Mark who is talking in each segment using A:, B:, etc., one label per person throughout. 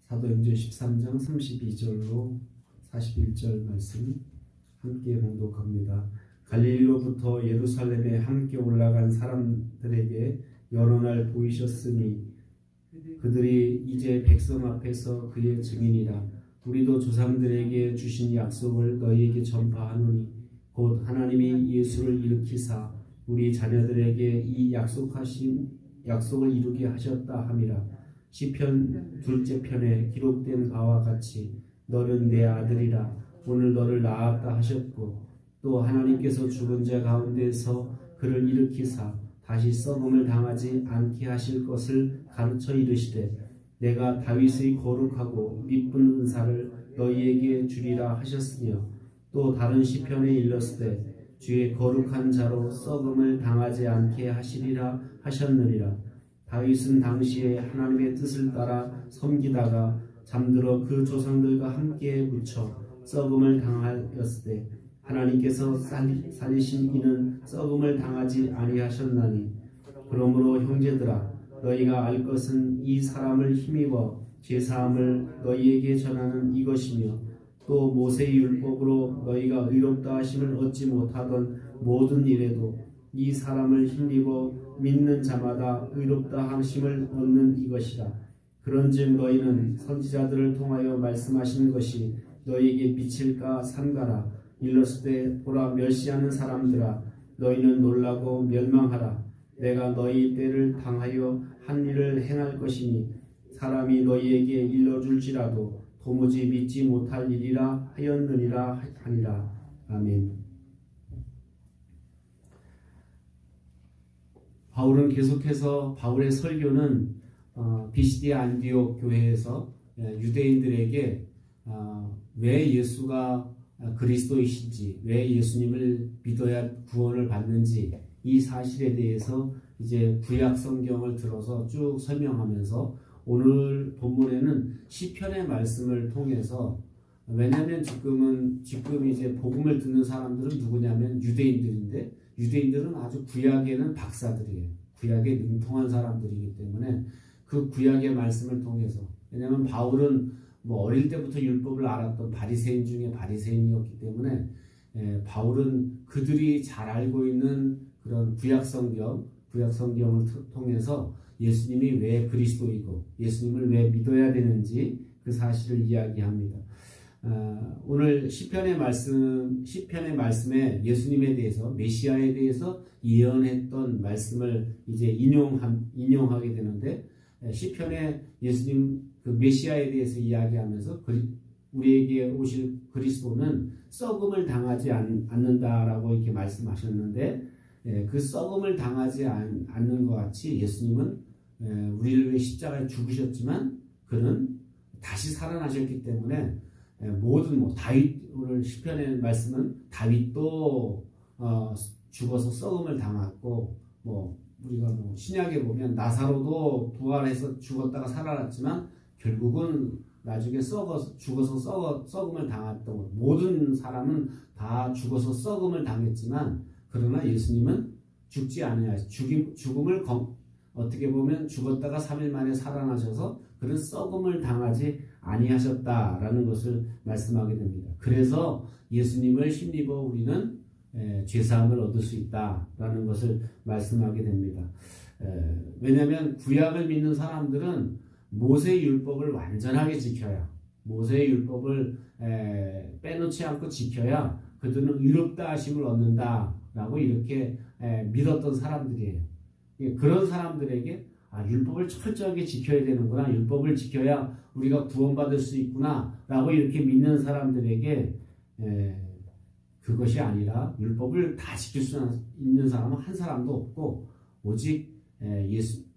A: 사도행전 13장 32절로 41절 말씀 함께 봉독합니다. 갈릴리로부터 예루살렘에 함께 올라간 사람들에게 여러 날 보이셨으니 그들이 이제 백성 앞에서 그의 증인이라. 우리도 조상들에게 주신 약속을 너희에게 전파하노니 곧 하나님이 예수를 일으키사 우리 자녀들에게 이 약속을 이루게 하셨다 함이라. 시편 둘째 편에 기록된 바와 같이 너는 내 아들이라 오늘 너를 낳았다 하셨고, 또 하나님께서 죽은 자 가운데서 그를 일으키사 다시 썩음을 당하지 않게 하실 것을 가르쳐 이르시되 내가 다윗의 거룩하고 미쁜 은사를 너희에게 주리라 하셨으며, 또 다른 시편에 일렀으되 주의 거룩한 자로 썩음을 당하지 않게 하시리라 하셨느니라. 다윗은 당시에 하나님의 뜻을 따라 섬기다가 잠들어 그 조상들과 함께 묻혀 썩음을 당하였으되 하나님께서 살리신 이는 썩음을 당하지 아니하셨나니. 그러므로 형제들아, 너희가 알 것은 이 사람을 힘입어 제사함을 너희에게 전하는 이것이며, 또 모세의 율법으로 너희가 의롭다 하심을 얻지 못하던 모든 일에도 이 사람을 힘입어 믿는 자마다 의롭다 하심을 얻는 이것이라. 그런즉 너희는 선지자들을 통하여 말씀하신 것이 너희에게 미칠까 삼가라. 일렀으되 보라, 멸시하는 사람들아, 너희는 놀라고 멸망하라. 내가 너희 때를 당하여 한 일을 행할 것이니 사람이 너희에게 일러줄지라도 도무지 믿지 못할 일이라 하였느니라 하니라. 아멘. 바울은 계속해서 바울의 설교는 비시디 안디옥 교회에서 유대인들에게 왜 예수가 그리스도이신지, 왜 예수님을 믿어야 구원을 받는지 이 사실에 대해서 이제 구약 성경을 들어서 쭉 설명하면서 오늘 본문에는 시편의 말씀을 통해서, 왜냐하면 지금 이제 복음을 듣는 사람들은 누구냐면 유대인들인데, 유대인들은 아주 구약에는 박사들이에요. 구약에 능통한 사람들이기 때문에 그 구약의 말씀을 통해서, 왜냐하면 바울은 어릴 때부터 율법을 알았던 바리새인 중에 바리새인이었기 때문에 바울은 그들이 잘 알고 있는 그런 구약 성경을 통해서 예수님이 왜 그리스도이고 예수님을 왜 믿어야 되는지 그 사실을 이야기합니다. 오늘 시편의 말씀에 예수님에 대해서, 메시아에 대해서 예언했던 말씀을 이제 인용하게 되는데, 시편에 예수님 그 메시아에 대해서 이야기하면서 우리에게 오실 그리스도는 썩음을 당하지 않는다라고 이렇게 말씀하셨는데, 그 썩음을 당하지 않는 것 같이 예수님은 우리를 위해 십자가에 죽으셨지만 그는 다시 살아나셨기 때문에 모든 다윗, 오늘 시편의 말씀은 다윗도 죽어서 썩음을 당했고, 우리가 신약에 보면 나사로도 부활해서 죽었다가 살아났지만 결국은 나중에 죽어서 썩음을 당했던 것. 모든 사람은 다 죽어서 썩음을 당했지만 그러나 예수님은 죽지 아니하시, 죽음을 어떻게 보면 죽었다가 3일 만에 살아나셔서 그런 썩음을 당하지 아니하셨다라는 것을 말씀하게 됩니다. 그래서 예수님을 힘입어 우리는 죄사함을 얻을 수 있다라는 것을 말씀하게 됩니다. 왜냐하면 구약을 믿는 사람들은 모세의 율법을 완전하게 지켜야, 모세의 율법을 빼놓지 않고 지켜야 그들은 의롭다 하심을 얻는다라고 이렇게 믿었던 사람들이에요. 그런 사람들에게 율법을 철저하게 지켜야 되는구나, 율법을 지켜야 우리가 구원받을 수 있구나 라고 이렇게 믿는 사람들에게 그것이 아니라, 율법을 다 지킬 수 있는 사람은 한 사람도 없고 오직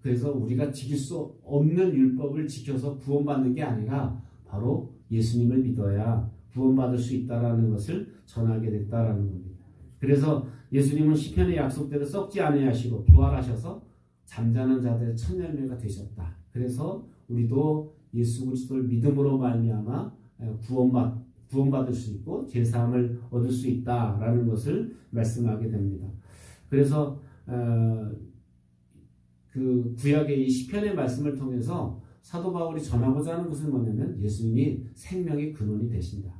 A: 그래서 우리가 지킬 수 없는 율법을 지켜서 구원받는 게 아니라 바로 예수님을 믿어야 구원받을 수 있다라는 것을 전하게 됐다라는 겁니다. 그래서 예수님은 시편의 약속대로 썩지 아니하시고 부활하셔서 잠자는 자들의 첫 열매가 되셨다. 그래서 우리도 예수 그리스도를 믿음으로 말미암아 구원받을 수 있고 제사함을 얻을 수 있다라는 것을 말씀하게 됩니다. 그래서 그 구약의 이 시편의 말씀을 통해서 사도 바울이 전하고자 하는 것은 뭐냐면 예수님이 생명의 근원이 되신다.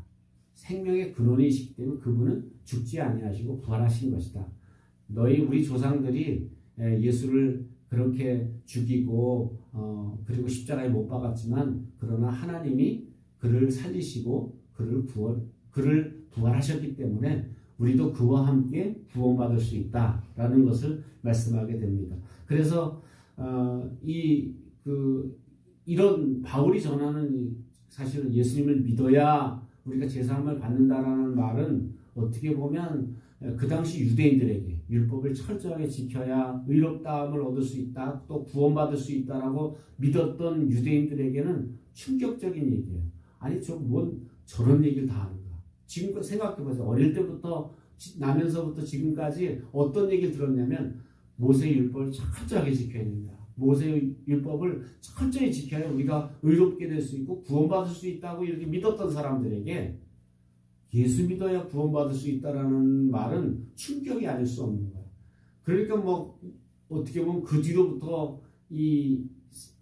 A: 생명의 근원이시기 때문에 그분은 죽지 아니하시고 부활하신 것이다. 우리 조상들이 예수를 그렇게 죽이고 그리고 십자가에 못 박았지만 그러나 하나님이 그를 살리시고 그를 부활하셨기 때문에 우리도 그와 함께 구원받을 수 있다라는 것을 말씀하게 됩니다. 그래서 이런 바울이 전하는 사실은 예수님을 믿어야 우리가 제사함을 받는다라는 말은 어떻게 보면 그 당시 유대인들에게 율법을 철저하게 지켜야 의롭다함을 얻을 수 있다, 또 구원받을 수 있다라고 믿었던 유대인들에게는 충격적인 얘기예요. 아니 뭔 저런 얘기를 다 하는가. 지금 생각해보세요. 어릴 때부터 나면서부터 지금까지 어떤 얘기를 들었냐면 모세의 율법을 철저하게 지켜야 된다. 모세의 율법을 철저히 지켜야 우리가 의롭게 될 수 있고 구원받을 수 있다고 이렇게 믿었던 사람들에게 예수 믿어야 구원받을 수 있다라는 말은 충격이 아닐 수 없는 거예요. 그러니까 어떻게 보면 그 뒤로부터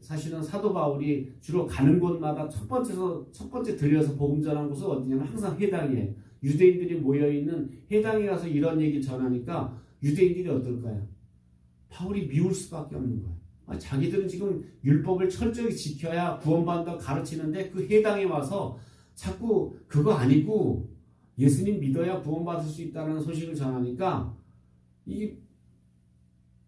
A: 사실은 사도 바울이 주로 가는 곳마다 첫 번째 들려서 복음 전한 곳은 어디냐면 항상 회당이에요. 유대인들이 모여있는 회당에 가서 이런 얘기 전하니까 유대인들이 어떨까요? 바울이 미울 수밖에 없는 거예요. 자기들은 지금 율법을 철저히 지켜야 구원받는다고 가르치는데 그 회당에 와서 자꾸 그거 아니고 예수님 믿어야 구원받을 수 있다는 소식을 전하니까 이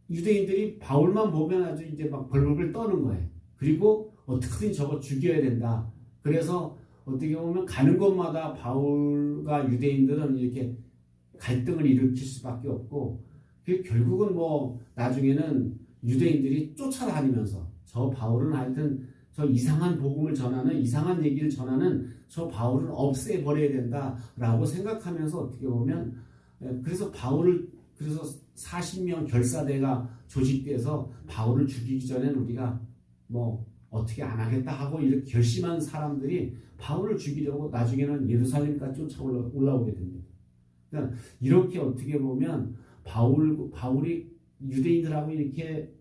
A: 유대인들이 바울만 보면 아주 이제 막 벌벌 떠는 거예요. 그리고 어떻게든 저거 죽여야 된다. 그래서 어떻게 보면 가는 곳마다 바울과 유대인들은 이렇게 갈등을 일으킬 수밖에 없고 결국은 나중에는 유대인들이 쫓아다니면서 저 바울은 하여튼 저 이상한 복음을 전하는 이상한 얘기를 전하는 저 바울은 없애버려야 된다라고 생각하면서 어떻게 보면 그래서 40명 결사대가 조직돼서 바울을 죽이기 전엔 우리가 어떻게 안 하겠다 하고 이렇게 결심한 사람들이 바울을 죽이려고 나중에는 예루살렘까지 쫓아 올라오게 됩니다. 그러니까 이렇게 어떻게 보면 바울이 유대인들하고 이렇게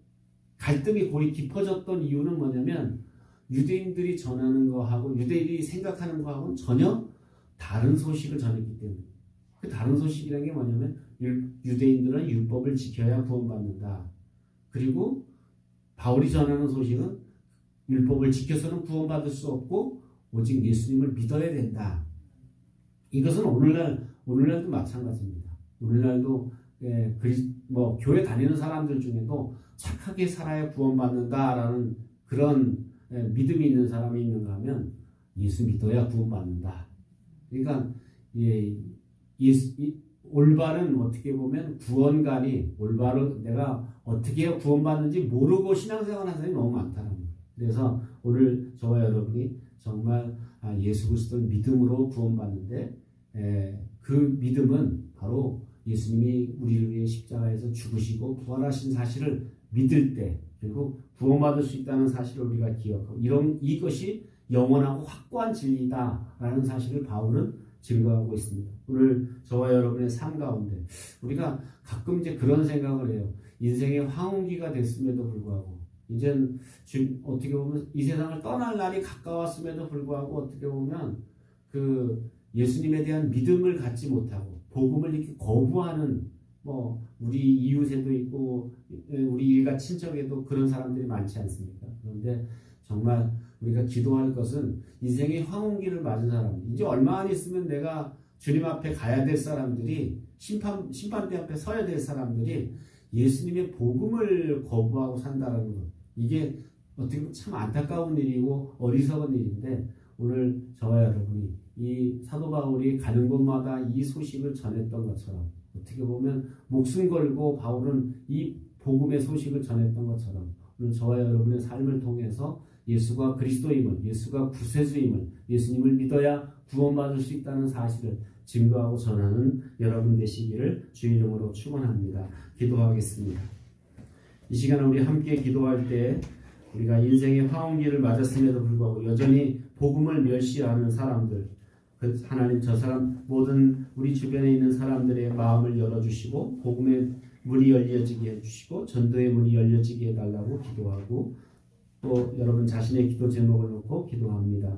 A: 갈등이 골이 깊어졌던 이유는 뭐냐면 유대인들이 전하는 거하고 유대인들이 생각하는 거하고는 전혀 다른 소식을 전했기 때문에 그 다른 소식이라는 게 뭐냐면 유대인들은 율법을 지켜야 구원받는다. 그리고 바울이 전하는 소식은 율법을 지켜서는 구원받을 수 없고 오직 예수님을 믿어야 된다. 이것은 오늘날도 마찬가지입니다. 오늘날도 교회 다니는 사람들 중에도 착하게 살아야 구원받는다라는 그런 믿음이 있는 사람이 있는가 하면 예수 믿어야 구원받는다. 그러니까 올바른 어떻게 보면 구원관이 올바로 내가 어떻게 해야 구원받는지 모르고 신앙생활하는 사람이 너무 많다는 거예요. 그래서 오늘 저와 여러분이 정말 예수 그리스도를 믿음으로 구원받는데 그 믿음은 바로 예수님이 우리를 위해 십자가에서 죽으시고 부활하신 사실을 믿을 때 그리고 구원받을 수 있다는 사실을 우리가 기억하고 이것이 영원하고 확고한 진리다라는 사실을 바울은 증거하고 있습니다. 오늘 저와 여러분의 삶 가운데 우리가 가끔 이제 그런 생각을 해요. 인생의 황혼기가 됐음에도 불구하고 이젠 어떻게 보면 이 세상을 떠날 날이 가까웠음에도 불구하고 어떻게 보면 그 예수님에 대한 믿음을 갖지 못하고 복음을 이렇게 거부하는 우리 이웃에도 있고 우리 일가 친척에도 그런 사람들이 많지 않습니까? 그런데 정말 우리가 기도할 것은 인생의 황혼기를 맞은 사람, 이제 얼마 안 있으면 내가 주님 앞에 가야 될 사람들이 심판대 앞에 서야 될 사람들이 예수님의 복음을 거부하고 산다는 것, 이게 어떻게 보면 참 안타까운 일이고 어리석은 일인데 오늘 저와 여러분이 이 사도 바울이 가는 곳마다 이 소식을 전했던 것처럼 어떻게 보면 목숨 걸고 바울은 이 복음의 소식을 전했던 것처럼 오늘 저와 여러분의 삶을 통해서 예수가 그리스도임을, 예수가 구세주임을, 예수님을 믿어야 구원받을 수 있다는 사실을 증거하고 전하는 여러분 되시기를 주의 이름으로 축원합니다. 기도하겠습니다. 이 시간에 우리 함께 기도할 때 우리가 인생의 황혼기를 맞았음에도 불구하고 여전히 복음을 멸시하는 사람들, 하나님 저 사람 모든 우리 주변에 있는 사람들의 마음을 열어주시고 복음의 문이 열려지게 해주시고 전도의 문이 열려지게 해달라고 기도하고 또 여러분 자신의 기도 제목을 놓고 기도합니다.